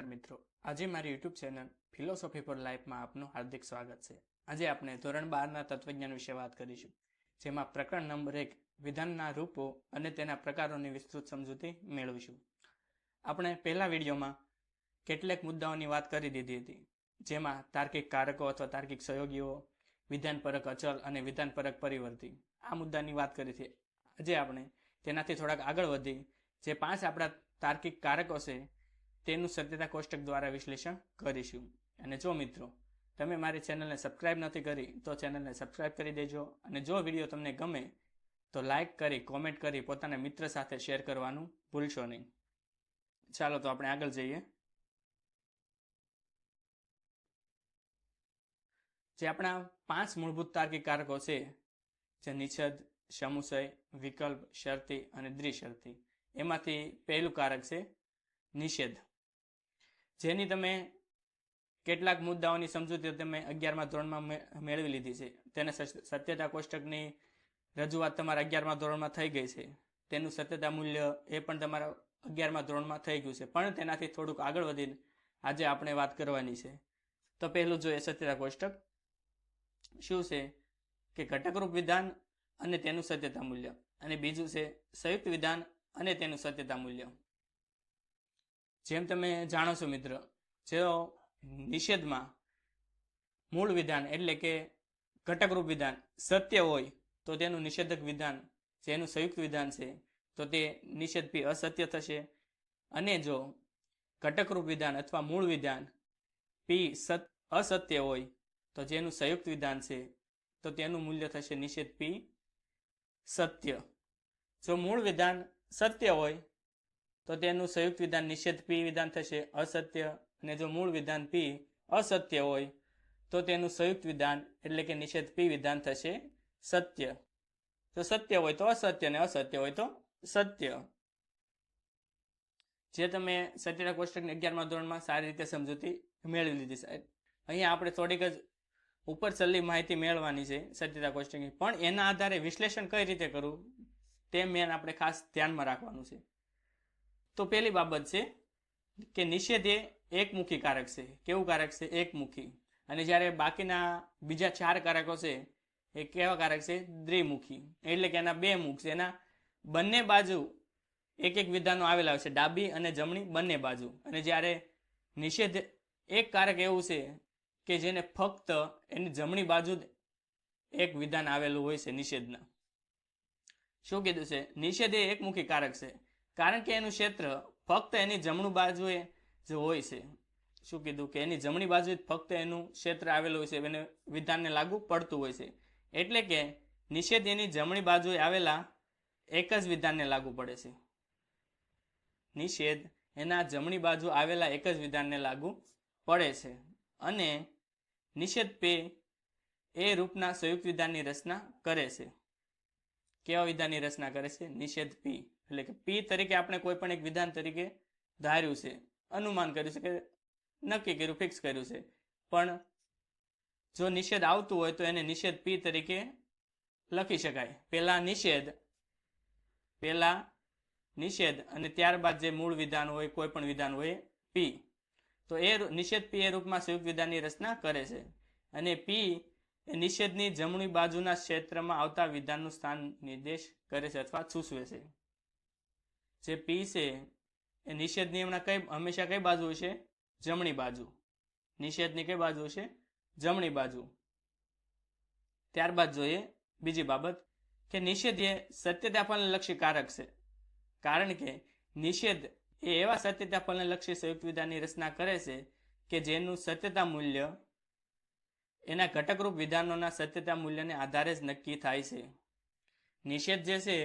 નમસ્કાર મિત્રો, આજે મારી યુટ્યુબ ચેનલ ફિલોસોફી ફોર લાઈફમાં આપનું હાર્દિક સ્વાગત છે। આજે આપણે ધોરણ 12ના તત્વજ્ઞાન વિશે વાત કરીશું, જેમાં પ્રકરણ નંબર 1 વિધાનના રૂપો અને તેના પ્રકારોની વિસ્તૃત સમજૂતી મેળવીશું। આપણે પહેલા વિડીયોમાં કેટલાક મુદ્દાઓની વાત કરી દીધી હતી, જેમાં તાર્કિક કારકો અથવા તાર્કિક સહયોગીઓ, વિધાનપરક અચલ અને વિધાનપરક પરિવર્તી આ મુદ્દાની વાત કરી હતી। આજે આપણે તેનાથી થોડાક આગળ વધી જે 5 આપણા તાર્કિક કારકો છે તેનું સત્યતા કોષ્ટક દ્વારા વિશ્લેષણ કરીશું। અને જો મિત્રો તમે મારી ચેનલને સબસ્ક્રાઇબ નથી કરી તો ચેનલને સબસ્ક્રાઇબ કરી દેજો, અને જો વિડીયો તમને ગમે તો લાઇક કરી, કોમેન્ટ કરી પોતાના મિત્ર સાથે શેર કરવાનું ભૂલશો નહીં। ચાલો તો આપણે આગળ જઈએ। જે આપણા 5 મૂળભૂત તાર્કિક કારકો છે, જે નિષેધ, સમુચય, વિકલ્પ, શરતી અને દ્વિશરતી, એમાંથી પહેલું કારક છે નિષેધ, જેની તમે કેટલાક મુદ્દાઓની સમજૂતી તમે 11મા ધોરણમાં મેળવી લીધી છે। તેને સત્યતા કોષ્ટકની રજૂઆત તમારા 11મા ધોરણમાં થઈ ગઈ છે, તેનું સત્યતા મૂલ્ય એ પણ તમારા 11મા ધોરણમાં થઈ ગયું છે, પણ તેનાથી થોડુંક આગળ વધીને આજે આપણે વાત કરવાની છે। તો પહેલું જોઈએ સત્યતા કોષ્ટક શું છે કે ઘટકરૂપ વિધાન અને તેનું સત્યતા મૂલ્ય, અને બીજું છે સંયુક્ત વિધાન અને તેનું સત્યતા મૂલ્ય। જેમ તમે જાણો છો મિત્ર, જો નિષેધમાં મૂળ વિધાન એટલે કે ઘટકરૂપ વિધાન સત્ય હોય તો તેનું નિષેધક વિધાન જેનું સંયુક્ત વિધાન છે તો તે નિષેધ પી અસત્ય થશે, અને જો ઘટકરૂપ વિધાન અથવા મૂળ વિધાન પી અસત્ય હોય તો જેનું સંયુક્ત વિધાન છે તો તેનું મૂલ્ય થશે નિષેધ પી સત્ય। જો મૂળ વિધાન સત્ય હોય તો તેનું સંયુક્ત વિધાન નિષેધ પી વિધાન થશે અસત્ય, અને જો મૂળ વિધાન પી અસત્ય હોય તો તેનું સંયુક્ત વિધાન એટલે કે નિષેધ પી વિધાન થશે સત્ય। જો સત્ય હોય તો અસત્ય અને અસત્ય હોય તો સત્ય। જે તમે સત્યતા કોષ્ટકની 11મા ધોરણમાં સારી રીતે સમજૂતી મેળવી લીધી છે। અહીંયા આપણે થોડીક જ ઉપર છેલ્લી માહિતી મેળવવાની છે સત્યતા કોષ્ટકની, પણ એના આધારે વિશ્લેષણ કઈ રીતે કરવું તે મેન આપણે ખાસ ધ્યાનમાં રાખવાનું છે। તો પહેલી બાબત છે કે નિષેધ એ એકમુખી કારક છે। કેવું કારક છે? એકમુખી। અને જ્યારે બાકીના બીજા 4 કારકો છે એ કેવા કારક છે? દ્વિમુખી, એટલે કે એના 2 મુખ છે, એના બંને બાજુ એક એક વિધાનો આવેલા હોય છે, ડાબી અને જમણી બંને બાજુ। અને જ્યારે નિષેધ એક કારક એવું છે કે જેને ફક્ત એની જમણી બાજુ એક વિધાન આવેલું હોય છે નિષેધના। શું કીધું છે? નિષેધ એ એકમુખી કારક છે, કારણ કે એનું ક્ષેત્ર ફક્ત એની જમણી બાજુએ જ હોય છે। શું કીધું? કે એની જમણી બાજુએ ફક્ત એનું ક્ષેત્ર આવેલું હોય છે, એને વિધાનને લાગુ પડતું હોય છે, એટલે કે નિષેધ એની જમણી બાજુએ આવેલા એક જ વિધાનને લાગુ પડે છે। નિષેધ એના જમણી બાજુ આવેલા એક જ વિધાનને લાગુ પડે છે, અને નિષેધ પે એ રૂપના સંયુક્ત વિધાનની રચના કરે છે। કેવા વિધાનની રચના કરે છે? નિષેધ પી, એટલે કે પી તરીકે આપણે કોઈ પણ એક વિધાન તરીકે ધાર્યું છે, અનુમાન કર્યું છે, કે નક્કી કર્યું, ફિક્સ કર્યું છે, પણ જો નિષેધ આવતું હોય તો એને નિષેધ પી તરીકે લખી શકાય। પહેલા નિષેધ અને ત્યારબાદ જે મૂળ વિધાન હોય, કોઈ પણ વિધાન હોય પી, તો એ નિષેધ પી એ રૂપમાં સંયુક્ત વિધાનની રચના કરે છે, અને પી એ નિષેધની જમણી બાજુના ક્ષેત્રમાં આવતા વિધાનનું સ્થાન નિર્દેશ કરે છે અથવા સૂચવે છે। જે પી છે એ નિષેધની હંમેશા કઈ બાજુ હશે? જમણી બાજુ। નિષેધની કઈ બાજુ હશે? જમણી બાજુ। ત્યારબાદ જોઈએ બીજી બાબત કે નિષેધ એ સત્યતાફલને લક્ષી કારક છે, કારણ કે નિષેધ એ એવા સત્યતાફલને લક્ષી સંયુક્ત વિધાનની રચના કરે છે કે જેનું સત્યતા મૂલ્ય એના ઘટકરૂપ વિધાનોના સત્યતા મૂલ્યને આધારે જ નક્કી થાય છે। નિષેધ જે છે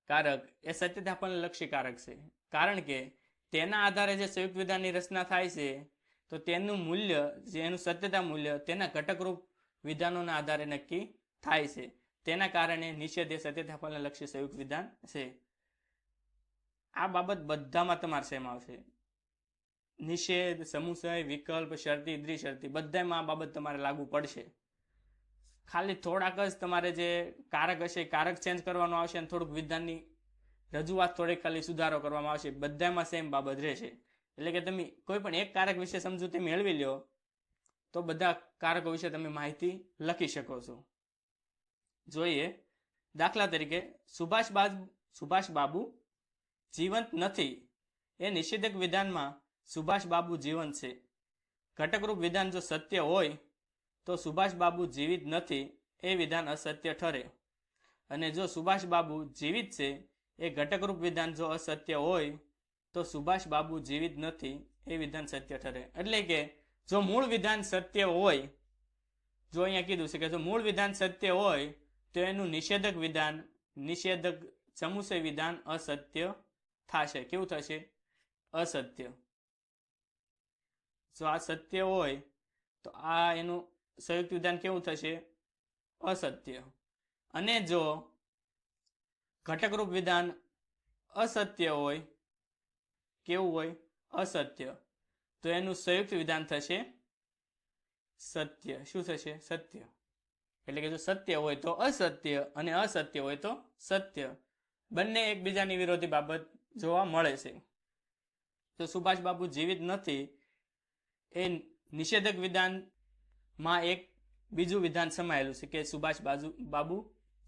કારક એ સત્યતાફલને લક્ષી કારક છે, કારણ કે તેના આધારે જે સંયુક્ત વિધાનની રચના થાય છે તો તેનું મૂલ્ય, જે એનું સત્યતા મૂલ્ય તેના ઘટકરૂપ વિધાનોના આધારે નક્કી થાય છે। તેના કારણે નિષેધ એ સત્યતાફલને લક્ષી સંયુક્ત વિધાન છે। આ બાબત બધામાં તમારે સેમ આવશે। નિષેધ, સમુચય, વિકલ્પ, શરતી, દ્વિશરતી બધામાં આ બાબત તમારે લાગુ પડશે। ખાલી થોડાક જ તમારે જે કારક હશે કારક ચેન્જ કરવાનો આવશે, અને થોડુંક વિધાનની રજૂઆત થોડીક ખાલી સુધારો કરવામાં આવશે, બધામાં સેમ બાબત રહેશે। એટલે કે તમે કોઈ પણ એક કારક વિશે સમજૂતી મેળવી લો તો બધા કારકો વિશે તમે માહિતી લખી શકો છો. જોઈએ દાખલા તરીકે સુભાષબાબુ જીવંત નથી એ નિષેધક વિધાનમાં સુભાષબાબુ જીવંત છે. ઘટકરૂપ વિધાન જો સત્ય હોય તો સુભાષબાબુ જીવિત નથી એ વિધાન અસત્ય ઠરે. અને જો સુભાષબાબુ જીવિત છે એ ઘટકરૂપ વિધાન જો અસત્ય હોય તો સુભાષબાબુ જીવિત નથી એ વિધાન સત્ય ઠરે. એટલે કે જો મૂળ વિધાન સત્ય હોય, જો અહીંયા કીધું છે કે જો મૂળ વિધાન સત્ય હોય તો એનું નિષેધક વિધાન, નિષેધક સમુચય વિધાન અસત્ય થશે. કેવું થશે? અસત્ય. જો આ સત્ય હોય તો આ એનું સંયુક્ત વિધાન કેવું થશે? અસત્ય. અને જો ઘટકરૂપ વિધાન અસત્ય હોય, કેવું હોય? અસત્ય, તો એનું સંયુક્ત વિધાન થશે સત્ય. શું થશે? સત્ય. એટલે કે જો સત્ય હોય તો અસત્ય અને અસત્ય હોય તો સત્ય. બંને એકબીજાની વિરોધી બાબત જોવા મળે છે. તો સુભાષબાબુ જીવિત નથી એ નિષેધક વિધાનમાં એક બીજું વિધાન સમાયેલું છે કે સુભાષબાબુ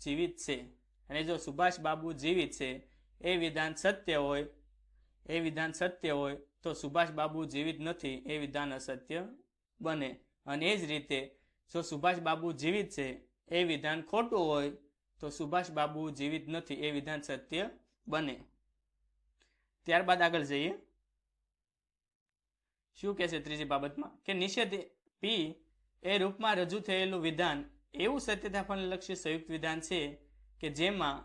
જીવિત છે. અને જો સુભાષબાબુ જીવિત છે એ વિધાન સત્ય હોય તો સુભાષબાબુ જીવિત નથી એ વિધાન અસત્ય બને. અને એ જ રીતે જો સુભાષબાબુ જીવિત છે એ વિધાન ખોટું હોય તો સુભાષબાબુ જીવિત નથી એ વિધાન સત્ય બને. ત્યારબાદ આગળ જઈએ. શું કહે છે ત્રીજી બાબતમાં? કે નિષેધ પી એ રૂપમાં રજૂ થયેલું વિધાન એવું સત્યતાપણલક્ષી સંયુક્ત વિધાન છે કે જેમાં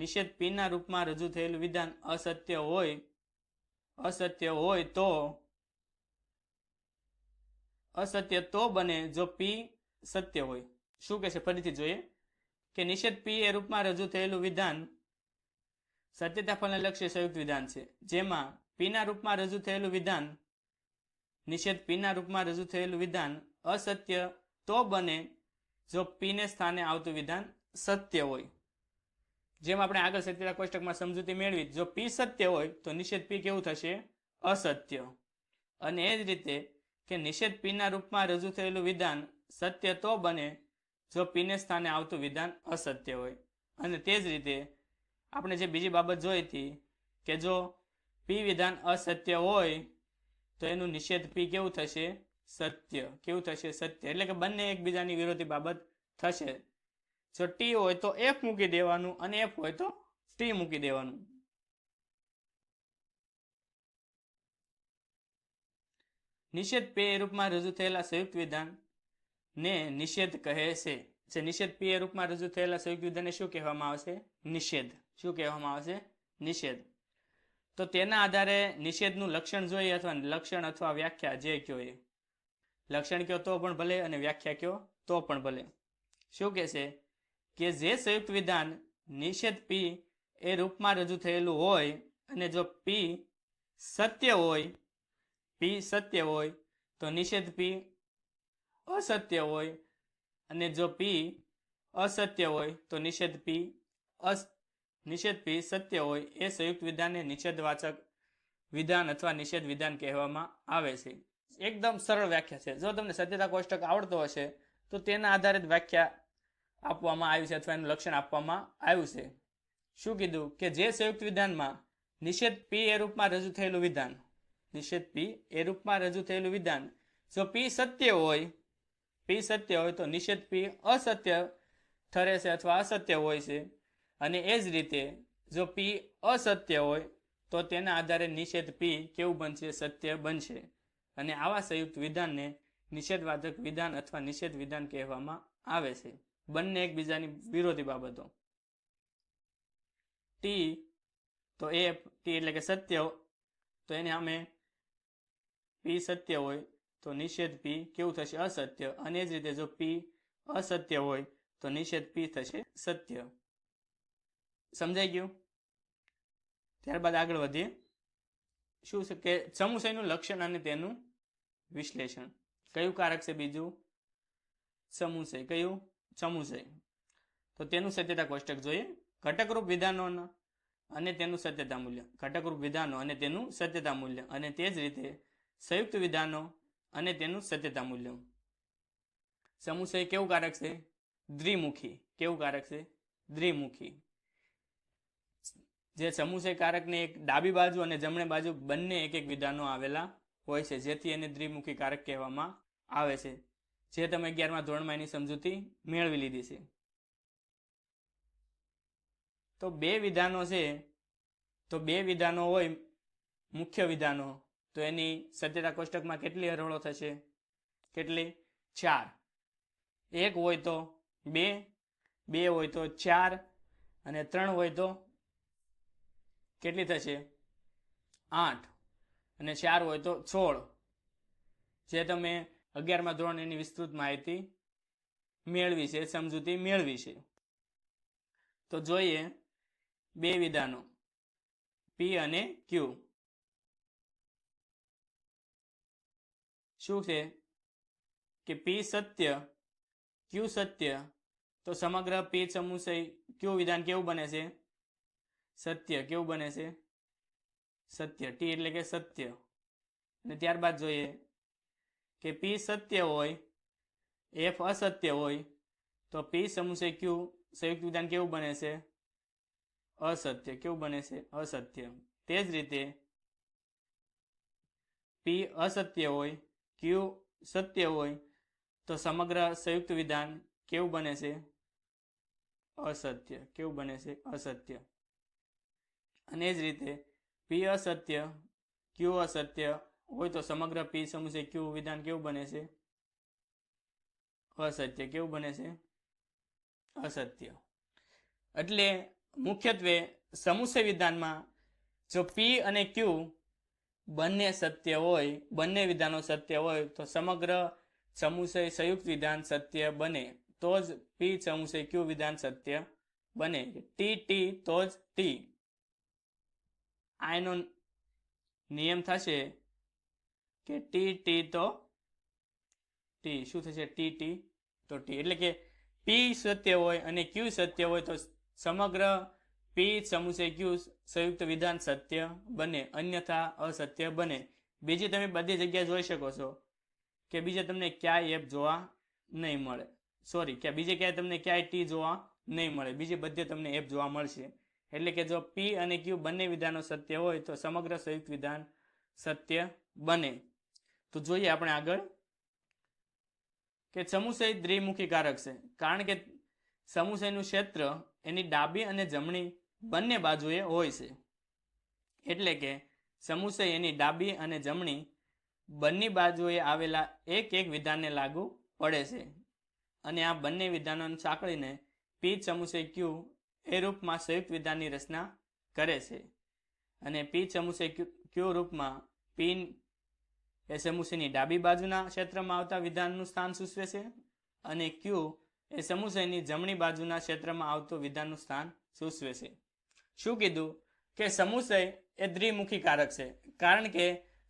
નિષેધ પીના રૂપમાં રજૂ થયેલું વિધાન અસત્ય તો બને જો પી સત્ય હોય. શું કહે છે? ફરીથી જોઈએ કે નિષેધ પી એ રૂપમાં રજૂ થયેલું વિધાન સત્યતાપણલક્ષી સંયુક્ત વિધાન છે જેમાં પીના રૂપમાં રજૂ થયેલું વિધાન, નિષેધ પીના રૂપમાં રજૂ થયેલું વિધાન અસત્ય તો બને જો પીને સ્થાને આવતું વિધાન સત્ય હોય. જેમ આપણે આગળ સત્યતા કોષ્ટકમાં સમજૂતી મેળવી, જો પી સત્ય હોય તો નિષેધ પી કેવું થશે? અસત્ય. અને એ જ રીતે કે નિષેધ પીના રૂપમાં રજૂ થયેલું વિધાન સત્ય તો બને જો પીને સ્થાને આવતું વિધાન અસત્ય હોય. અને તે જ રીતે આપણે જે બીજી બાબત જોઈ હતી કે જો પી વિધાન અસત્ય હોય તો એનું નિષેધ પી કેવું થશે? સત્ય. કેવું થશે? સત્ય. એટલે કે બંને એકબીજાની વિરોધી બાબત થશે. જો ટી હોય તો એફ મૂકી દેવાનું અને એફ હોય તો ટી મૂકી દેવાનું. નિષેધ પી રૂપમાં રજૂ થયેલા સંયુક્ત વિધાન ને નિષેધ કહે છે. જે નિષેધ પી રૂપમાં રજૂ થયેલા સંયુક્ત વિધાનને શું કહેવામાં આવશે? નિષેધ. શું કહેવામાં આવશે? નિષેધ. તો તેના આધારે નિષેધનું લક્ષણ જોઈએ અથવા લક્ષણ અથવા વ્યાખ્યા જે કયો એ. લક્ષણ કયો તો પણ ભલે અને વ્યાખ્યા કયો તો પણ ભલે. શું કહે છે કે જે સંયુક્ત વિધાન નિષેધ પી એ રૂપમાં રજૂ થયેલું હોય અને જો પી સત્ય હોય તો નિષેધ પી અસત્ય હોય. અને જો પી અસત્ય હોય તો નિષેધ પી સત્ય હોય. એ સંયુક્ત વિધાનને નિષેધવાચક વિધાન અથવા નિષેધ વિધાન કહેવામાં આવે છે. એકદમ સરળ વ્યાખ્યા છે. જો તમને સત્યતા કોષ્ટક આવડતો હશે તો તેના આધારે જ વ્યાખ્યા આપવામાં આવી છે અથવા એનું લક્ષણ આપવામાં આવ્યું છે. શું કીધું? કે જે સંયુક્ત વિધાનમાં નિષેધ પી એ રૂપમાં રજૂ થયેલું વિધાન, જો પી સત્ય હોય તો નિષેધ પી અસત્ય ઠરે છે અથવા અસત્ય હોય છે. અને એ જ રીતે જો પી અસત્ય હોય તો તેના આધારે નિષેધ પી કેવું બનશે? સત્ય બનશે. અને આવા સંયુક્ત વિધાનને નિષેધવાચક વિધાન અથવા નિષેધ વિધાન કહેવામાં આવે છે. બંને એકબીજાની વિરોધી બાબતો. ટી તો એ ટી એટલે કે સત્ય, તો એને અમે પી સત્ય હોય તો નિષેધ પી કેવું થશે? અસત્ય. અને જ રીતે જો પી અસત્ય હોય તો નિષેધ પી થશે સત્ય. સમજાઈ ગયું? ત્યારબાદ આગળ વધીએ. શું છે કે સમુચયનું લક્ષણ અને તેનું વિશ્લેષણ. કયું કારક છે બીજું? સમુચય. કયું? સમુચય. તો તેનું સત્યતા કોષ્ટક જોઈએ. ઘટકરૂપ વિધાનોના અને તેનું સત્યતા મૂલ્ય, ઘટકરૂપ વિધાનો અને તેનું સત્યતા મૂલ્ય, અને તે જ રીતે સંયુક્ત વિધાનો અને તેનું સત્યતા મૂલ્ય. સમુચય કેવું કારક છે? દ્વિમુખી. કેવું કારક છે? દ્વિમુખી. જે સમુચય કારકને એક ડાબી બાજુ અને જમણી બાજુ બંને એક એક વિધાનો આવેલા હોય છે, જેથી એને દ્વિમુખી કારક કહેવામાં આવે છે. જે તમે 11મા ધોરણમાં એની સમજૂતી મેળવી લીધી છે. તો બે વિધાનો છે, તો બે વિધાનો હોય મુખ્ય વિધાનો, તો એની સત્યતા કોષ્ટકમાં કેટલી હરોળો થશે? કેટલી? 4. એક હોય તો 2, 2 હોય તો 4, અને 3 હોય તો કેટલી થશે? 8, અને 4 હોય તો 16. જે તમે 11મા ધોરણ એની વિસ્તૃત માહિતી મેળવી છે, સમજૂતી મેળવી છે. તો જોઈએ બે વિધાનો P અને Q. શું છે કે P સત્ય, Q સત્ય, તો સમગ્ર P સમુચય Q વિધાન કેવું બને છે? સત્ય. કેવું બને છે? સત્ય. T એટલે કે સત્ય. અને ત્યારબાદ જોઈએ કે P સત્ય હોય, F અસત્ય હોય, તો P સમુચય Q સંયુક્ત વિધાન કેવું બને છે? અસત્ય. કેવું બને છે? અસત્ય. તે જ રીતે P અસત્ય હોય, Q સત્ય હોય, તો સમગ્ર સંયુક્ત વિધાન કેવું બને છે? અસત્ય. કેવું બને છે? અસત્ય. અને જ રીતે P અસત્ય, Q અસત્ય હોય, તો સમગ્ર P સમુચય Q વિધાન કેવું બને છે? અસત્ય. કેવું બને છે? અસત્ય. એટલે મુખ્યત્વે સમુચય વિધાનમાં જો P અને Q બંને સત્ય હોય, બંને વિધાનો સત્ય હોય, તો સમગ્ર સમુચય સંયુક્ત વિધાન સત્ય બને, તો જ P સમુચય Q વિધાન સત્ય બને. T તો જ T. આ એનો નિયમ થશે કે T તો T. શું થશે? T તો T. એટલે કે P સત્ય હોય અને Q સત્ય હોય, તો સમગ્ર P સમુચય Q સંયુક્ત વિધાન સત્ય બને, અન્યથા અસત્ય બને. બીજી તમે બધી જગ્યાએ જોઈ શકો છો કે બીજે તમને ક્યાંય F જોવા નહીં મળે. સોરી, કે બીજે ક્યાંય તમને ક્યાંય T જોવા નહીં મળે, બીજી બધે તમને F જોવા મળશે. એટલે કે જો P અને Q બંને વિધાનો સત્ય હોય, તો સમગ્ર સંયુક્ત વિધાન સત્ય બને. તો જોઈએ આપણે આગળ કે સમુચય દ્વિમુખી કારક છે, કારણ કે સમુચયનું ક્ષેત્ર એની ડાબી અને જમણી બંને બાજુએ હોય છે. એટલે કે સમુચય એની ડાબી અને જમણી બંને બાજુએ આવેલા એક એક વિધાનને લાગુ પડે છે, અને આ બંને વિધાનોને સાંકળીને P સમુચય Q એ રૂપમાં સંયુક્ત વિધાનની રચના કરે છે. અને P સમુચય Q રૂપમાં P એ સમુચયની ડાબી બાજુના ક્ષેત્રમાં આવતા વિધાનનું સ્થાન સૂચવે છે, અને Q એ સમુચયની જમણી બાજુના ક્ષેત્રમાં આવતું વિધાનનું સ્થાન સૂચવે છે. શું કીધું? કે સમુચય એ દ્વિમુખી કારક છે, કારણ કે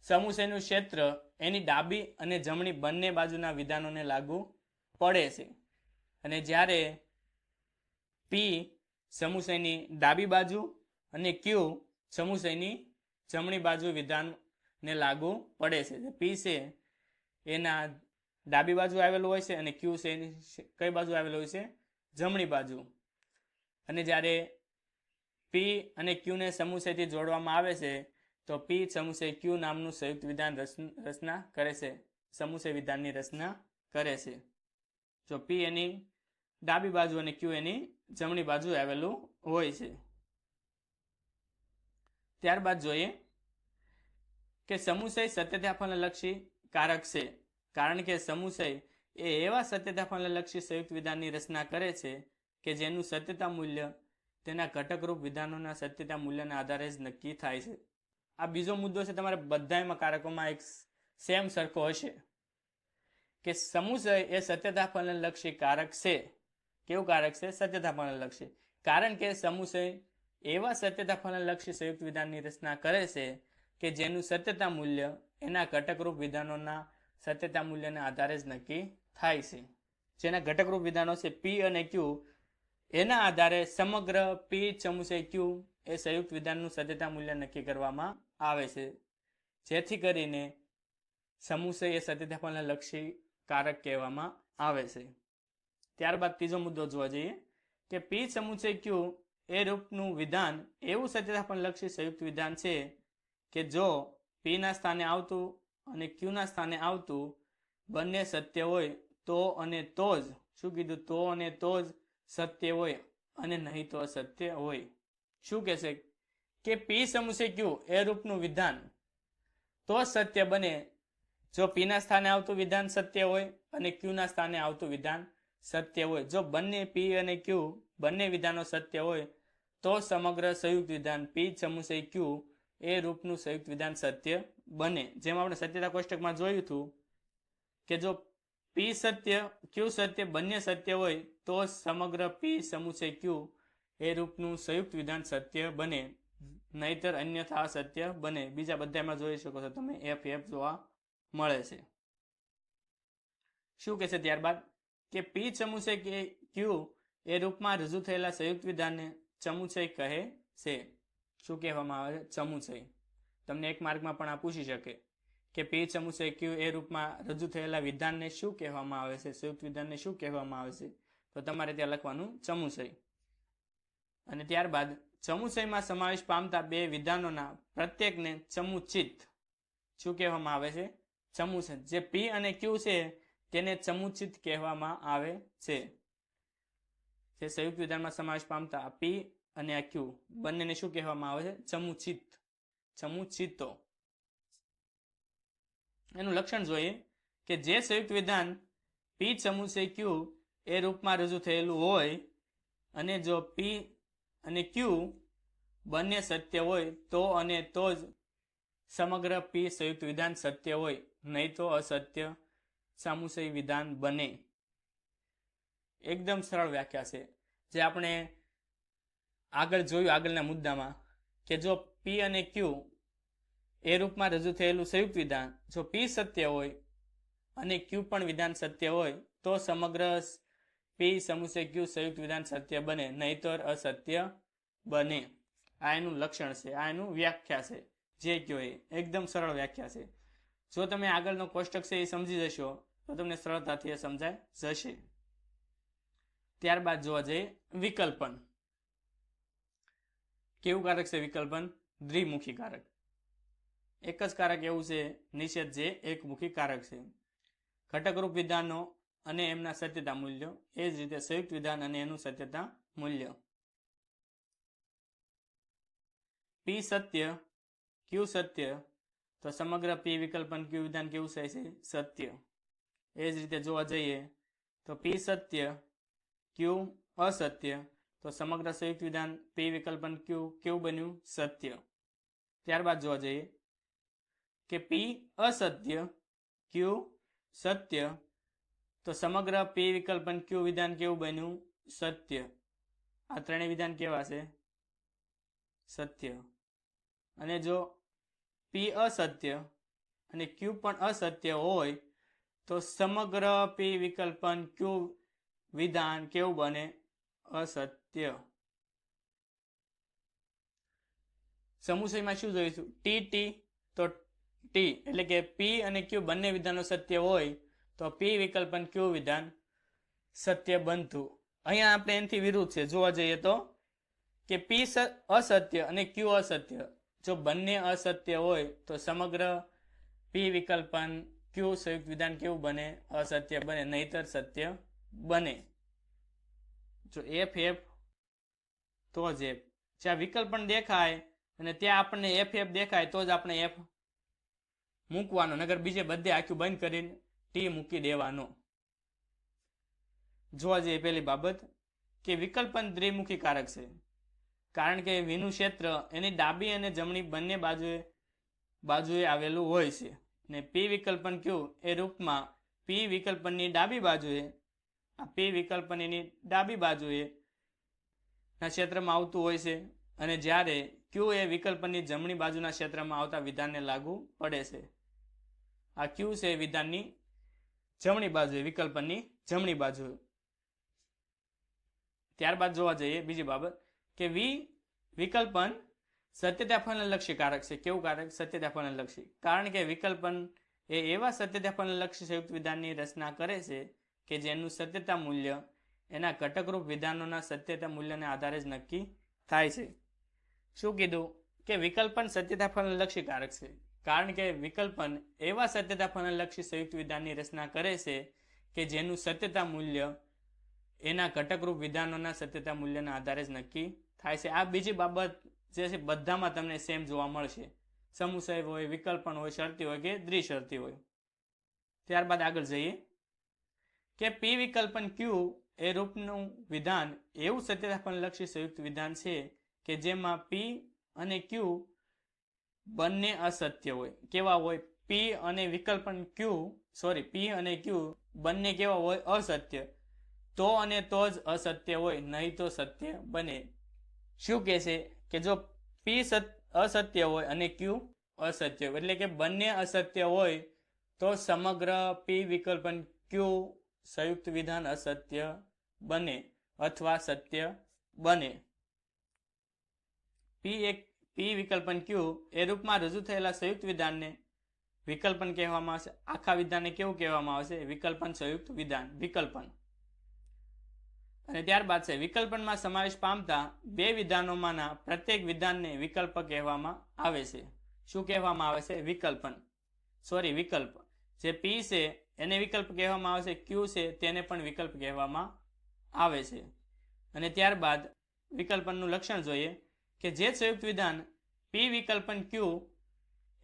સમુચયનું ક્ષેત્ર એની ડાબી અને જમણી બંને બાજુના વિધાનોને લાગુ પડે છે. અને જ્યારે P સમુચયની ડાબી બાજુ અને Q સમુચયની જમણી બાજુ વિધાનને લાગુ પડે છે. P છે એના ડાબી બાજુ આવેલું હોય છે, અને Q છે એની કઈ બાજુ આવેલું હોય છે? જમણી બાજુ. અને જ્યારે P અને Q ને સમુચયથી જોડવામાં આવે છે, તો P સમુચય Q નામનું સંયુક્ત વિધાન રચના કરે છે, સમુચય વિધાનની રચના કરે છે. જો P એની ડાબી બાજુ અને Q એની જમણી બાજુ આવેલું હોય છે. ત્યારબાદ જોઈએ કે સમુચય સત્યતા ફલનલક્ષી કારક છે, કારણ કે સમુચય એ એવા સત્યતા ફલનલક્ષી સંયુક્ત વિધાનની રચના કરે છે કે જેનું સત્યતા મૂલ્ય તેના ઘટકરૂપ વિધાનોના સત્યતા મૂલ્યના આધારે જ નક્કી થાય છે. આ બીજો મુદ્દો છે, તમારે બધામાં કારકોમાં એક સેમ સરખો હશે કે સમુચય એ સત્યતા ફલનલક્ષી કારક છે. કેવું કારક છે? સત્યતા ફલનલક્ષી. કારણ કે સમુચય એવા સત્યતા ફલનલક્ષી સંયુક્ત વિધાનની રચના કરે છે કે જેનું સત્યતા મૂલ્ય એના ઘટકરૂપ વિધાનોના સત્યતા મૂલ્યના આધારે જ નક્કી થાય છે. જેના ઘટકરૂપ વિધાનો છે P અને Q, એના આધારે સમગ્ર P સમુચય Q એ સંયુક્ત વિધાનનું સત્યતા મૂલ્ય નક્કી કરવામાં આવે છે, જેથી કરીને સમુચય એ સત્યતા લક્ષી કારક કહેવામાં આવે છે. ત્યારબાદ ત્રીજો મુદ્દો જોવા જઈએ કે પી સમુચય ક્યુ એ રૂપનું વિધાન એવું સત્યતાપણલક્ષી સંયુક્ત વિધાન છે કે જો પી ના સ્થાને આવતું અને ક્યુ ના સ્થાને આવતું બંને સત્ય હોય તો અને તો જ શું કીધું, તો અને તો જ સત્ય હોય અને નહીં તો અસત્ય હોય. શું કહેશે કે પી સમુચય ક્યુ એ રૂપનું વિધાન તો સત્ય બને જો પી ના સ્થાને આવતું વિધાન સત્ય હોય અને ક્યુ ના સ્થાને આવતું વિધાન સત્ય હોય. જો બંને પી અને ક્યુ બંને વિધાનો સત્ય હોય તો સમગ્ર સંયુક્ત વિધાન પી સમુચય ક્યુ એ રૂપનું સંયુક્ત વિધાન સત્ય બને. જેમ આપણે સત્યતા કોષ્ટકમાં જોયું હતું કે જો પી સત્ય ક્યુ સત્ય બંને સત્ય હોય તો સમગ્ર પી સમુચય ક્યુ એ રૂપનું સંયુક્ત વિધાન સત્ય બને, નહીતર અન્યથા અસત્ય બને. બીજા બધામાં જોઈ શકો છો તમે એફ જોવા મળે છે. શું કહેશે ત્યારબાદ કે પી સમુચય ક્યુ એ રૂપમાં રજૂ થયેલા સંયુક્ત વિધાનને સમુચય કહે છે. શું કહેવામાં આવે છે? સમુચય. તમને એક માર્કમાં પણ આ પૂછી શકે કે પી સમુચય ક્યુ એ રૂપમાં રજૂ થયેલા વિધાનને શું કહેવામાં આવે છે, સંયુક્ત વિધાનને શું કહેવામાં આવે છે? તો તમારે ત્યાં લખવાનું સમુચય. અને ત્યારબાદ સમુચયમાં સમાવેશ પામતા બે વિધાનોના પ્રત્યેકને સમુચિત શું કહેવામાં આવે છે? સમુચિત. જે પી અને ક્યુ છે તેને સમુચિત કહેવામાં આવે છે. જે સંયુક્ત વિધાનમાં સમાવેશ પામતા પી અને આ ક્યુ બંનેને શું કહેવામાં આવે છે? સમુચિત, સમુચિતો. એનું લક્ષણ જોઈએ કે જે સંયુક્ત વિધાન પી સમુચય ક્યુ એ રૂપમાં રજૂ થયેલું હોય અને જો પી અને ક્યુ બંને સત્ય હોય તો અને તો જ સમગ્ર પી સંયુક્ત વિધાન સત્ય હોય, નહીં તો અસત્ય સમુચય વિધાન બને. એકદમ સરળ વ્યાખ્યા છે જે આપણે આગળ જોયું આગળના મુદ્દામાં કે જો પી અને ક્યુ એ રૂપમાં રજૂ થયેલું સંયુક્ત વિધાન જો પી સત્ય હોય અને ક્યુ પણ વિધાન સત્ય હોય તો સમગ્ર પી સમુચય ક્યુ સંયુક્ત વિધાન સત્ય બને, નહીતર અસત્ય બને. આ એનું લક્ષણ છે, આ એનું વ્યાખ્યા છે. જે કયો એ એકદમ સરળ વ્યાખ્યા છે. જો તમે આગળનો કોષ્ટક છે એ સમજી જશો તો તમને સરળતાથી એ સમજાય જશે. ત્યારબાદ જોવા જઈએ વિકલ્પન. કેવું કારક છે વિકલ્પન? દ્વિમુખી કારક. એક જ કારક એવું છે નિષેધ જે એકમુખી કારક છે. ઘટકરૂપ વિધાનો અને એમના સત્યતા મૂલ્યો, એ જ રીતે સંયુક્ત વિધાન અને એનું સત્યતા મૂલ્ય. પી સત્ય ક્યુ સત્ય તો સમગ્ર પી વિકલ્પન ક્યુ વિધાન કેવું થાય છે? સત્ય. એ જ રીતે જોવા જઈએ તો પી સત્ય ક્યુ અસત્ય તો સમગ્ર સંયુક્ત વિધાન પી વિકલ્પન ક્યુ કેવું બન્યું? સત્ય. ત્યારબાદ જોવા જઈએ કે પી અસત્ય ક્યુ સત્ય તો સમગ્ર પી વિકલ્પન ક્યુ વિધાન કેવું બન્યું? સત્ય. આ ત્રણેય વિધાન કેવા છે? સત્ય. અને જો પી અસત્ય અને ક્યુ પણ અસત્ય હોય તો સમગ્ર પી વિકલ્પન ક્યુ વિધાન કેવું બને? અસત્ય. સમુચયમાં શું જોઈશું? ટી ટી તો ટી એટલે કે પી અને ક્યુ બંને વિધાનો સત્ય હોય તો પી વિકલ્પન ક્યુ વિધાન સત્ય બનતું. અહીંયા આપણે એનાથી વિરુદ્ધ છે. જોવા જઈએ તો કે પી અસત્ય અને ક્યુ અસત્ય જો બંને અસત્ય હોય તો સમગ્ર પી વિકલ્પન ક્યુ સંયુક્ત વિધાન કેવું બને? અસત્ય બને, નહીતર સત્ય બને. જો એફ એફ તો જ એફ. જ્યાં વિકલ્પન દેખાય અને ત્યાં આપણને એફ એફ દેખાય તો જ આપણે એફ મૂકવાનો, નગર બીજે બધે આખું બંધ કરીને ટી મૂકી દેવાનો. જોવા જઈએ પહેલી બાબત કે વિકલ્પન દ્વિમુખી કારક છે, કારણ કે વિનું ક્ષેત્ર એની ડાબી અને જમણી બંને બાજુએ આવેલું હોય છે. ને પી વિકલ્પન ક્યુ એ રૂપમાં પી વિકલ્પનની ડાબી બાજુએ આ પી વિકલ્પનની ડાબી બાજુએ ના ક્ષેત્રમાં આવતું હોય છે અને જ્યારે ક્યુ એ વિકલ્પનની જમણી બાજુના ક્ષેત્રમાં આવતા વિધાનને લાગુ પડે છે. આ ક્યુ છે વિધાનની જમણી બાજુએ, વિકલ્પનની જમણી બાજુએ. ત્યારબાદ જોવા જઈએ બીજી બાબત કે વિકલ્પન સત્યતા ફલનલક્ષી કારક છે. કેવું કારક? સત્યતા ફલનલક્ષી. કારણ કે વિકલ્પન એ એવા સત્યતા ફલનલક્ષી સંયુક્ત વિધાનની રચના કરે છે કે જેનું સત્યતા મૂલ્ય એના ઘટકરૂપ વિધાનોના સત્યતા મૂલ્યને આધારે જ નક્કી થાય છે. શું કીધું? કે વિકલ્પન સત્યતા ફલનલક્ષી કારક છે. કારણ કે વિકલ્પન એવા સત્યતા ફલનલક્ષી સંયુક્ત વિધાનની રચના કરે છે કે જેનું સત્યતા મૂલ્ય એના ઘટકરૂપ વિધાનોના સત્યતા મૂલ્યના આધારે જ નક્કી થાય છે. આ બીજી બાબત જે છે બધામાં તમને સેમ જોવા મળશે. સમુચય હોય, વિકલ્પન હોય, શરતી હોય કે દ્વિશરતી હોય. ત્યારબાદ આગળ જઈએ કે પી વિકલ્પન ક્યુ એ રૂપનું વિધાન એવું સત્યતા ફલનલક્ષી સંયુક્ત વિધાન છે કે જેમાં પી અને ક્યુ બંને અસત્ય હોય. કેવા હોય? પી અને વિકલ્પન પી અને ક્યુ બંને કેવા હોય? અસત્ય. તો અને તો જ અસત્ય હોય, નહીં તો સત્ય બને. શું કહે છે કે જો પી અસત્ય હોય અને ક્યુ અસત્ય હોય, એટલે કે બંને અસત્ય હોય તો સમગ્ર પી વિકલ્પન ક્યુ સંયુક્ત વિધાન અસત્ય બને અથવા સત્ય બને. પી વિકલ્પન ક્યુ એ રૂપમાં રજૂ થયેલા સંયુક્ત વિધાનને વિકલ્પન કહેવામાં આવશે. આખા વિધાનને કેવું કહેવામાં આવશે? વિકલ્પન સંયુક્ત વિધાન, વિકલ્પન. અને ત્યારબાદ છે વિકલ્પનમાં સમાવેશ પામતા બે વિધાનોમાંના પ્રત્યેક વિધાનને વિકલ્પ કહેવામાં આવે છે. શું કહેવામાં આવે છે? વિકલ્પ. જે પી છે એને વિકલ્પ કહેવામાં આવે છે, ક્યુ છે તેને પણ વિકલ્પ કહેવામાં આવે છે. અને ત્યારબાદ વિકલ્પનનું લક્ષણ જોઈએ કે જે સંયુક્ત વિધાન પી વિકલ્પન ક્યુ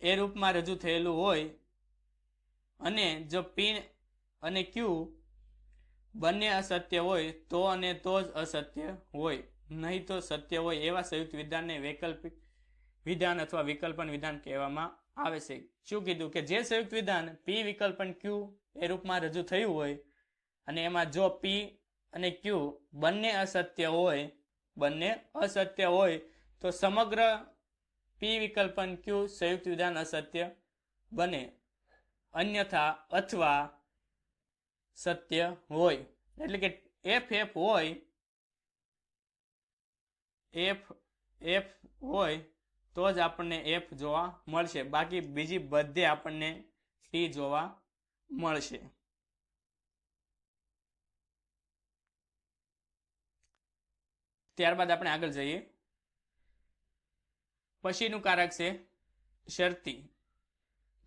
એ રૂપમાં રજૂ થયેલું હોય અને જો પી અને ક્યુ બંને અસત્ય હોય તો અને તો જ અસત્ય હોય, નહીં તો સત્ય હોય, એવા સંયુક્ત વિધાનને વૈકલ્પિક વિધાન અથવા વિકલ્પન વિધાન કહેવામાં આવે છે. શું કીધું? કે જે સંયુક્ત વિધાન પી વિકલ્પન ક્યુ એ રૂપમાં રજૂ થયું હોય અને એમાં જો પી અને ક્યુ બંને અસત્ય હોય તો સમગ્ર પી વિકલ્પન ક્યુ સંયુક્ત વિધાન અસત્ય બને, અન્યથા અથવા સત્ય હોય. એટલે કે એફ હોય તો જ આપણને એફ જોવા મળશે, બાકી બીજી બધે આપણને ટી જોવા મળશે. ત્યારબાદ આપણે આગળ જઈએ. પછીનું કારક છે શરતી.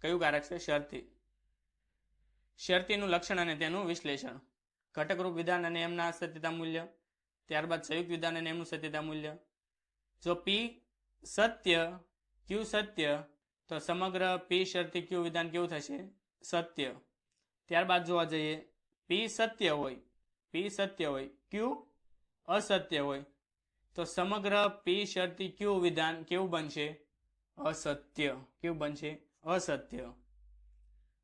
કયું કારક છે? શરતી. શરતીનું લક્ષણ અને તેનું વિશ્લેષણ. ઘટકરૂપ વિધાન અને એમના સત્યતા મૂલ્ય. ત્યારબાદ સંયુક્ત વિધાન અને એમનું સત્યતા મૂલ્ય. જો પી સત્ય, ક્યુ સત્ય, તો સમગ્ર પી શરતી ક્યુ વિધાન કેવું થશે? સત્ય. ત્યારબાદ જોવા જઈએ, પી સત્ય હોય, ક્યુ અસત્ય હોય, તો સમગ્ર પી શરતી ક્યુ વિધાન કેવું બનશે? અસત્ય. કેવું બનશે? અસત્ય.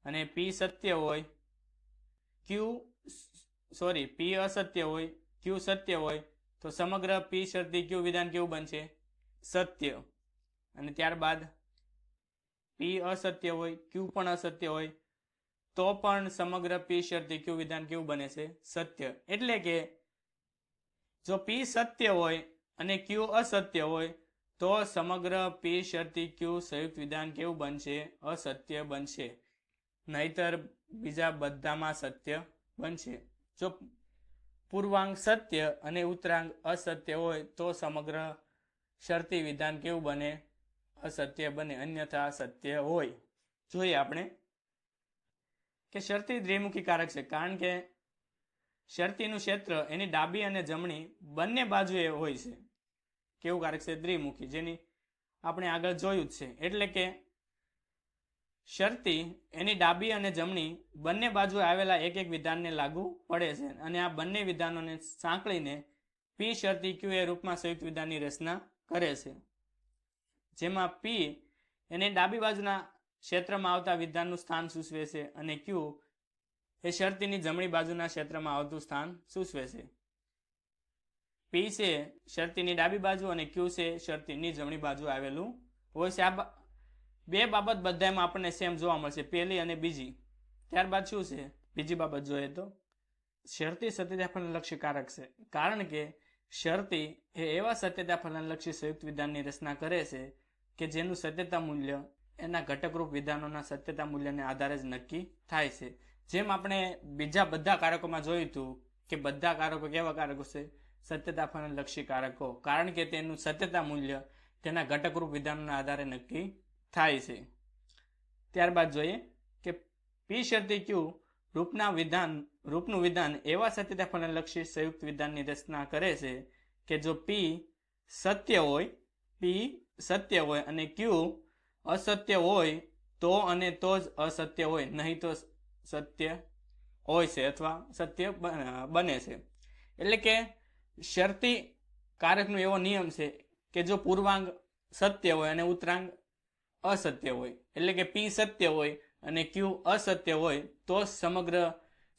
અને પી સત્ય હોય, પી અસત્ય હોય, ક્યુ સત્ય હોય, તો સમગ્ર પી શરતી ક્યુ વિધાન કેવું બનશે? સત્ય. અને ત્યારબાદ પી અસત્ય હોય, ક્યુ પણ અસત્ય હોય, તો પણ સમગ્ર પી શરતી ક્યુ વિધાન કેવું બને છે? સત્ય. એટલે કે જો પી સત્ય હોય અને ક્યુ અસત્ય હોય તો સમગ્ર પી શરતી ક્યુ સંયુક્ત વિધાન કેવું બનશે? અસત્ય બનશે, નહીતર બીજા બધામાં સત્ય બનશે. જો પૂર્વાંગ સત્ય અને ઉત્તરાંગ અસત્ય હોય તો સમગ્ર શરતી વિધાન કેવું બને? અસત્ય બને, અન્યથા સત્ય હોય. જોઈએ આપણે કે શરતી દ્વિમુખી કારક છે, કારણ કે શરતીનું ક્ષેત્ર એની ડાબી અને જમણી બંને બાજુએ હોય છે. કેવું કારક છે? દ્વિમુખી, જેની આપણે આગળ જોયું જ છે. એટલે કે શરતી એની ડાબી અને જમણી બંને બાજુએ આવેલા એક એક વિધાનને લાગુ પડે છે અને આ બંને વિધાનોને સાંકળીને પી શરતી ક્યુ એ રૂપમાં સંયુક્ત વિધાનની રચના કરે છે, જેમાં પી એને ડાબી બાજુના ક્ષેત્રમાં આવતા વિધાનનું સ્થાન સૂચવે છે અને ક્યુ એ શરતીની જમણી બાજુના ક્ષેત્રમાં આવતું સ્થાન સૂચવે છે. પી છે શરતીની ડાબી બાજુ અને ક્યુ છે શરતીની જમણી બાજુ આવેલું હોય છે. આ બે બાબત બધામાં આપણને સેમ જોવા મળશે, પહેલી અને બીજી. ત્યારબાદ શું છે? બીજી બાબત જોઈએ તો શરતી સત્યતા ફલનલક્ષી કારક છે, કારણ કે શરતી એ એવા સત્યતા ફલનલક્ષી સંયુક્ત વિધાનની રચના કરે છે કે જેનું સત્યતા મૂલ્ય એના ઘટકરૂપ વિધાનોના સત્યતા મૂલ્યને આધારે જ નક્કી થાય છે. જેમ આપણે બીજા બધા કારકોમાં જોયું હતું કે બધા કારકો કેવા કારકો છે? સત્યતા ફલનલક્ષી કારકો, કારણ કે તેનું સત્યતા મૂલ્ય તેના ઘટકરૂપ વિધાનોના આધારે નક્કી થાય છે. ત્યારબાદ જોઈએ કે પી શરતી ક્યુ રૂપનું વિધાન એવા સત્યતા ફલનલક્ષી સંયુક્ત વિધાનની રચના કરે છે કે જો પી સત્ય હોય અને ક્યુ અસત્ય હોય તો અને તો જ અસત્ય હોય, નહીં તો સત્ય હોય છે અથવા સત્ય બને છે. એટલે કે શરતી કારકનો એવો નિયમ છે કે જો પૂર્વાંગ સત્ય હોય અને ઉત્તરાંગ અસત્ય હોય, એટલે કે પી સત્ય હોય અને ક્યુ અસત્ય હોય તો સમગ્ર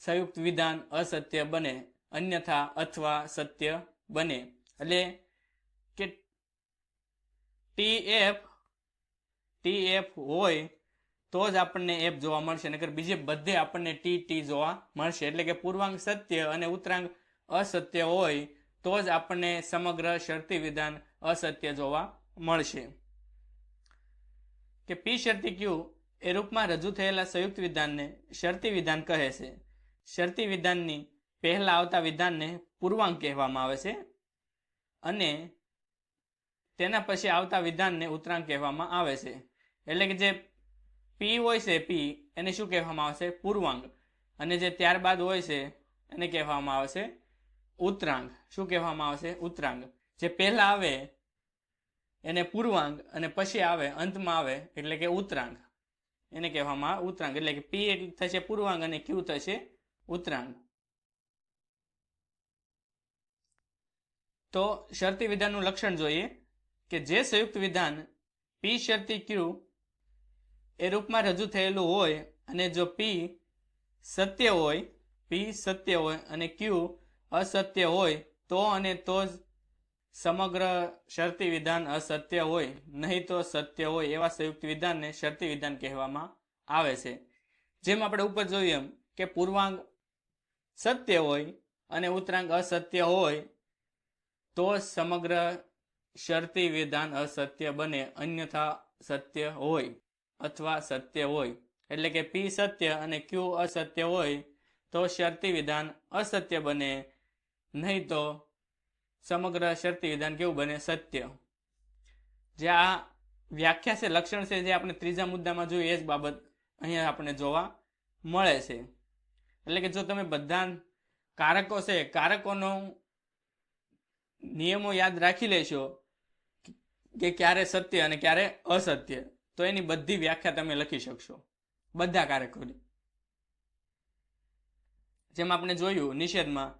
સંયુક્ત વિધાન અસત્ય બને, અન્યથા અથવા સત્ય બને. એટલે કે ટીએફ હોય તો જ આપણને એફ જોવા મળશે, નકર બીજે બધે આપણને ટી જોવા મળશે. એટલે કે પૂર્વાંગ સત્ય અને ઉત્તરાંગ અસત્ય હોય તો જ આપણને સમગ્ર શરતી વિધાન અસત્ય જોવા મળશે. કે પી શરતી ક્યુ એ રૂપમાં રજૂ થયેલા સંયુક્ત વિધાનને શરતી વિધાન કહે છે. શરતી વિધાનની પહેલા આવતા વિધાનને પૂર્વાંગ કહેવામાં આવે છે અને તેના પછી આવતા વિધાનને ઉત્તરાંગ કહેવામાં આવે છે. એટલે કે જે પી હોય છે, પી એને શું કહેવામાં આવે છે? પૂર્વાંગ. અને જે ત્યારબાદ હોય છે એને કહેવામાં આવે છે ઉત્તરાંગ. શું કહેવામાં આવે છે? ઉત્તરાંગ. જે પહેલા આવે એને પૂર્વાંગ અને પછી આવે અંતમાં આવે એટલે કે ઉત્તરાંગ, એને કહેવામાં આવે ઉત્તરાંગ. એટલે કે પી થશે પૂર્વાંગ અને ક્યુ થશે ઉત્તરાંગ. તો શરતી વિધાનનું લક્ષણ જોઈએ કે જે સંયુક્ત વિધાન પી શરતી ક્યુ એ રૂપમાં રજૂ થયેલું હોય અને જો પી સત્ય હોય અને ક્યુ અસત્ય હોય તો અને તો જ સમગ્ર શરતી વિધાન અસત્ય હોય, નહીં તો સત્ય હોય, એવા સંયુક્ત વિધાનને શરતી વિધાન કહેવામાં આવે છે. જેમ આપણે ઉપર જોયું એમ કે પૂર્વાંગ સત્ય હોય અને ઉત્તરાંગ અસત્ય હોય તો સમગ્ર શરતી વિધાન અસત્ય બને, અન્યથા સત્ય હોય અથવા સત્ય હોય. એટલે કે પી સત્ય અને ક્યુ અસત્ય હોય તો શરતી વિધાન અસત્ય બને, નહીં તો સમગ્ર શરતી વિધાન કેવું બને? સત્ય. જે આ વ્યાખ્યા છે, લક્ષણ છે, જે આપણે ત્રીજા મુદ્દામાં જોયું એ જ બાબત અહીંયા આપણે જોવા મળે છે. એટલે કે જો તમે બધા કારકો છે, કારકોનો નિયમો યાદ રાખી લેશો કે ક્યારે સત્ય અને ક્યારે અસત્ય, તો એની બધી વ્યાખ્યા તમે લખી શકશો બધા કારકોની. જેમ આપણે જોયું નિષેધમાં,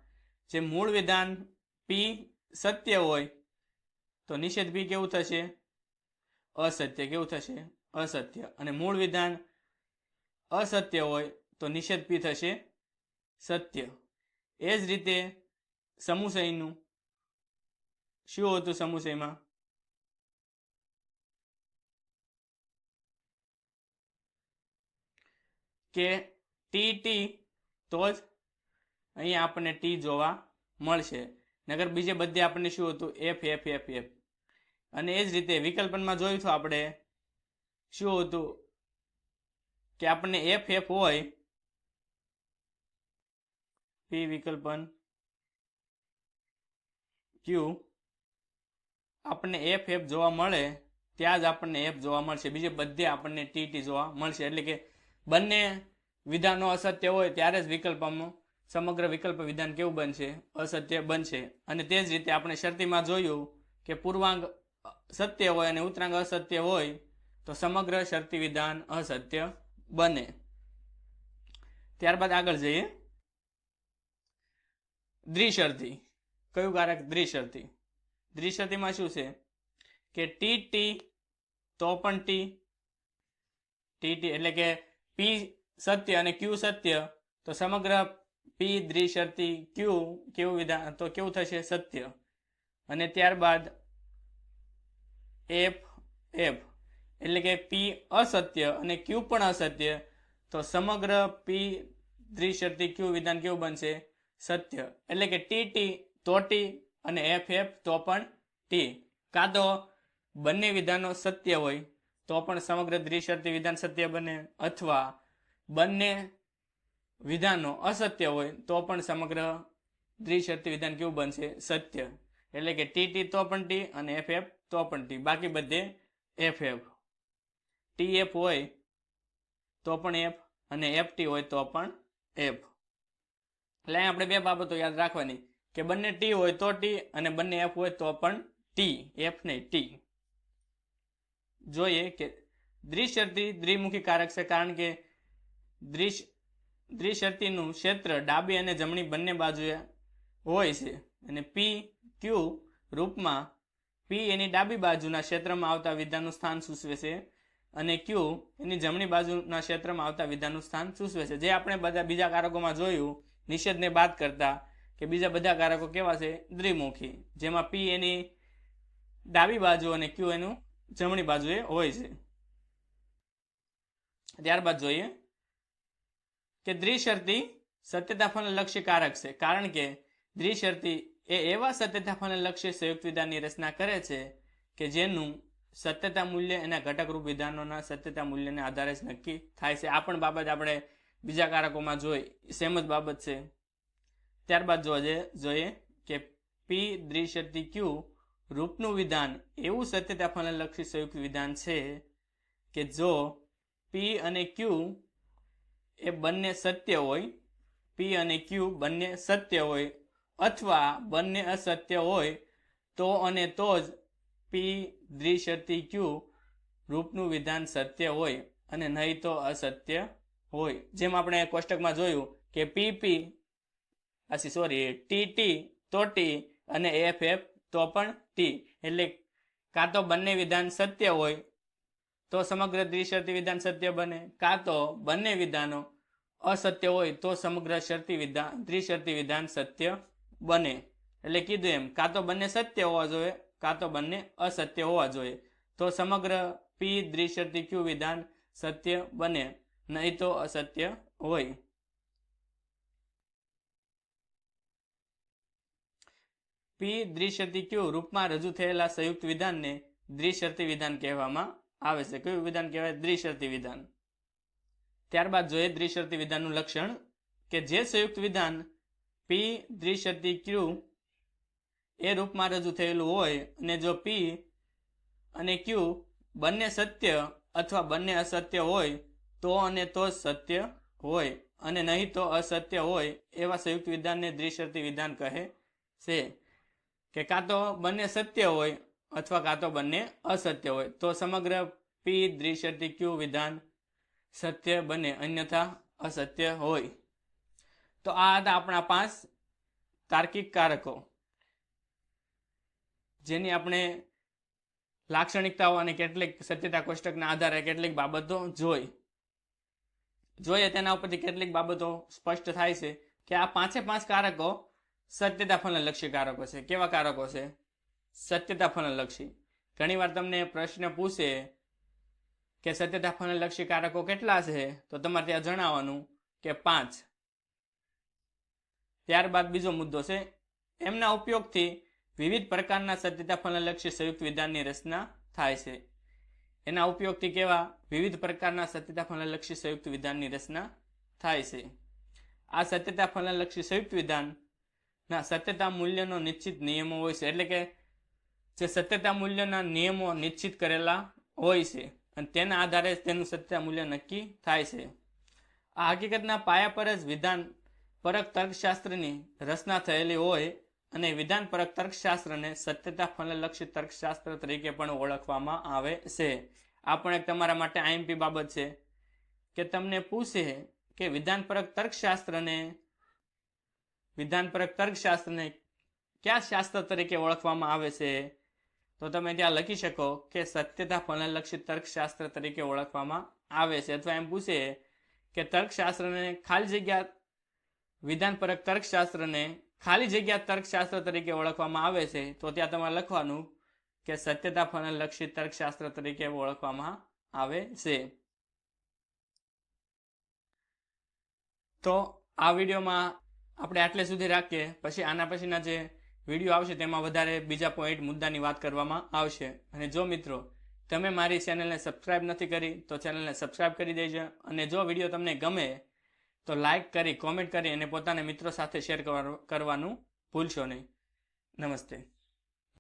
જે મૂળ વિધાન પી સત્ય હોય તો નિષેધ પી કેવું થશે? અસત્ય. કેવું થશે? અસત્ય. અને મૂળ વિધાન અસત્ય હોય તો નિષેધ પી થશે સત્ય. એ જ રીતે સમુચયનું શું હતું? સમુચયમાં કે ટી તો જ અહીંયા આપણને ટી જોવા મળશે, નગર બીજે બધે આપણને શું હતું? એફ. અને એ જ રીતે વિકલ્પનમાં જોયું હતું આપણે શું હતું કે આપણને એફ હોય પી વિકલ્પન ક્યુ આપણને એફ જોવા મળે ત્યાં જ આપણને એફ જોવા મળશે, બીજે બધે આપણને ટી જોવા મળશે. એટલે કે બંને વિધાનો અસત્ય હોય ત્યારે જ વિકલ્પમાં સમગ્ર વિકલ્પ વિધાન કેવું બનશે? અસત્ય બનશે. અને તે જ રીતે આપણે શરતીમાં જોયું કે પૂર્વાંગ સત્ય હોય અને ઉત્તરાંગ અસત્ય હોય તો સમગ્ર શરતી વિધાન અસત્ય બને. ત્યારબાદ આગળ જઈએ દ્વિશરતી. કયું કારક? દ્વિશરતી. દ્વિશરતીમાં શું છે કે ટી તો પણ ટી એટલે કે પી સત્ય અને ક્યુ સત્ય તો સમગ્ર પી દ્વિશરતી ક્યુ કેવું વિધાન? તો કેવું થશે? સત્ય. અને ત્યારબાદ એફ એટલે કે પી અસત્ય અને ક્યુ પણ અસત્ય તો સમગ્ર પી દ્વિશરતી ક્યુ વિધાન કેવું બનશે? સત્ય. એટલે કે ટી તો ટી અને FF તો પણ T. કાં તો બંને વિધાનો સત્ય હોય તો પણ સમગ્ર દ્વિશરતી વિધાન સત્ય બને, અથવા બંને વિધાનો અસત્ય હોય તો પણ સમગ્ર દ્વિશરતી વિધાન કેવું બનશે? સત્ય. એટલે કે TT તો પણ T અને FF તો પણ T, બાકી બધે FF. TF હોય તો પણ F અને FT હોય તો પણ F. એટલે આપણે બે બાબતો યાદ રાખવાની કે બંને T હોય તો T અને બંને F હોય તો પણ T, F નહીં T. જોઈએ કે દ્વિશરતી દ્વિમુખી કારક છે કારણ કે દ્વિશરતીનું ક્ષેત્ર ડાબી અને જમણી બંને બાજુએ હોય છે અને PQ રૂપમાં P એની ડાબી બાજુના ક્ષેત્રમાં આવતા વિધાનનું સ્થાન સૂચવે છે અને Q એની જમણી બાજુના ક્ષેત્રમાં આવતા વિધાનનું સ્થાન સૂચવે છે. જે આપણે બધા બીજા કારકોમાં જોયું નિષેધને બાદ કરતા કે બીજા બધા કારકો કેવા છે? દ્વિમુખી, જેમાં P એની ડાબી બાજુ અને Q એનું જમણી બાજુએ હોય છે. ત્યારબાદ જોઈએ કે દ્વિશરતી સત્યતા ફલનલક્ષી કારક છે કારણ કે દ્વિશરતી એ એવા સત્યતા ફલનલક્ષી સંયુક્ત વિધાનની રચના કરે છે કે જેનું સત્યતા મૂલ્ય એના ઘટકરૂપ વિધાનોના સત્યતા મૂલ્યને આધારે જ નક્કી થાય છે. આ પણ બાબત આપણે બીજા કારકોમાં જોઈ, સેમ જ બાબત છે. ત્યારબાદ જોઈએ કે P દ્વિશરતી Q રૂપનું વિધાન એવું સત્યતા ફલનલક્ષી સંયુક્ત વિધાન છે કે જો P અને Q એ બંને સત્ય હોય, P અને Q બંને સત્ય હોય અથવા બંને અસત્ય હોય તો અને તો જ P દ્વિશરતી Q રૂપનું વિધાન સત્ય હોય અને નહીં તો અસત્ય હોય. જેમ આપણે કોષ્ટકમાં જોયું કે TT તો T અને FF તો પણ T. એટલે કાં તો બંને વિધાન સત્ય હોય તો સમગ્ર દ્વિશરતી વિધાન સત્ય બને, કાં તો બંને વિધાનો અસત્ય હોય તો સમગ્ર દ્વિશરતી વિધાન સત્ય બને. એટલે કીધું એમ કાં તો બંને સત્ય હોવા જોઈએ કાં તો બંને અસત્ય હોવા જોઈએ તો સમગ્ર P દ્વિશરતી Q વિધાન સત્ય બને, નહીં તો અસત્ય હોય. P દ્વિશરતી Q રૂપમાં રજૂ થયેલા સંયુક્ત વિધાનને દ્વિશરતી વિધાન કહેવામાં આવે છે. કયું વિધાન કહેવાય? દ્વિશરતી વિધાન. ત્યારબાદ જોઈએ દ્વિશરતી વિધાનનું લક્ષણ કે જે સંયુક્ત વિધાન P દ્વિશરતી Q એ રૂપમાં રજૂ થયેલું હોય અને જો P અને Q બંને સત્ય અથવા બંને અસત્ય હોય તો અને તો સત્ય હોય અને નહીં તો અસત્ય હોય એવા સંયુક્ત વિધાનને દ્વિશરતી વિધાન કહે છે. કે કાં તો બંને સત્ય હોય અથવા કાં તો બંને અસત્ય હોય તો સમગ્ર P દ્વિશરતી Q વિધાન સત્ય બને, અન્યથા અસત્ય હોય. તો આ હતા આપણા 5 તાર્કિક કારકો જેની આપણે લાક્ષણિકતાઓ અને કેટલીક સત્યતા કોષ્ટકના આધારે કેટલીક બાબતો જોઈએ તેના ઉપરથી કેટલીક બાબતો સ્પષ્ટ થાય છે કે આ 5 કારકો સત્યતા ફલનલક્ષી કારકો છે. કેવા કારકો છે? સત્યતા ફલનલક્ષી. ઘણીવાર તમને પ્રશ્ન પૂછે કે સત્યતા ફલનલક્ષી કારકો કેટલા છે તો તમારે ત્યાં જણાવવાનું કે 5. ત્યારબાદ બીજો મુદ્દો છે એમના ઉપયોગથી વિવિધ પ્રકારના સત્યતા ફલનલક્ષી સંયુક્ત વિધાનની રચના થાય છે. એના ઉપયોગથી કેવા વિવિધ પ્રકારના સત્યતા ફલનલક્ષી સંયુક્ત વિધાનની રચના થાય છે. આ સત્યતા ફલનલક્ષી સંયુક્ત વિધાનના સત્યતા મૂલ્યનો નિશ્ચિત નિયમો હોય છે. એટલે કે જે સત્યતા મૂલ્યના નિયમો નિશ્ચિત કરેલા હોય છે અને તેના આધારે તેનું સત્યતા મૂલ્ય નક્કી થાય છે. આ હકીકતના પાયા પર જ વિધાન પરક તર્કશાસ્ત્રની રચના થયેલી હોય અને વિધાન પરક તર્કશાસ્ત્રને સત્યતા ફલનલક્ષી તર્કશાસ્ત્ર તરીકે પણ ઓળખવામાં આવે છે. આ પણ એક તમારા માટે IMP બાબત છે કે તમને પૂછે કે વિધાન પરક તર્કશાસ્ત્રને કયા શાસ્ત્ર તરીકે ઓળખવામાં આવે છે તો તમે ત્યાં લખી શકો કે સત્યતા ફલનલક્ષી તર્કશાસ્ત્ર તરીકે ઓળખવામાં આવે છે. અથવા એમ પૂછે કે તર્કશાસ્ત્રને ખાલી જગ્યા વિધાન પરક તર્કશાસ્ત્રને ખાલી જગ્યા તર્કશાસ્ત્ર તરીકે ઓળખવામાં આવે છે તો ત્યાં તમારે લખવાનું કે સત્યતા ફલનલક્ષી તર્કશાસ્ત્ર તરીકે ઓળખવામાં આવે છે. તો આ વિડીયોમાં આપણે આટલે સુધી રાખીએ. પછી આના પછીના જે વિડીયો આવશે તેમાં વધારે બીજા પોઈન્ટ મુદ્દાની વાત કરવામાં આવશે. અને જો મિત્રો તમે મારી ચેનલને સબસ્ક્રાઇબ નથી કરી તો ચેનલને સબસ્ક્રાઇબ કરી દેજો. અને જો વિડીયો તમને ગમે તો લાઇક કરી, કોમેન્ટ કરી અને પોતાના મિત્રો સાથે શેર કરવાનું ભૂલશો નહીં. નમસ્તે.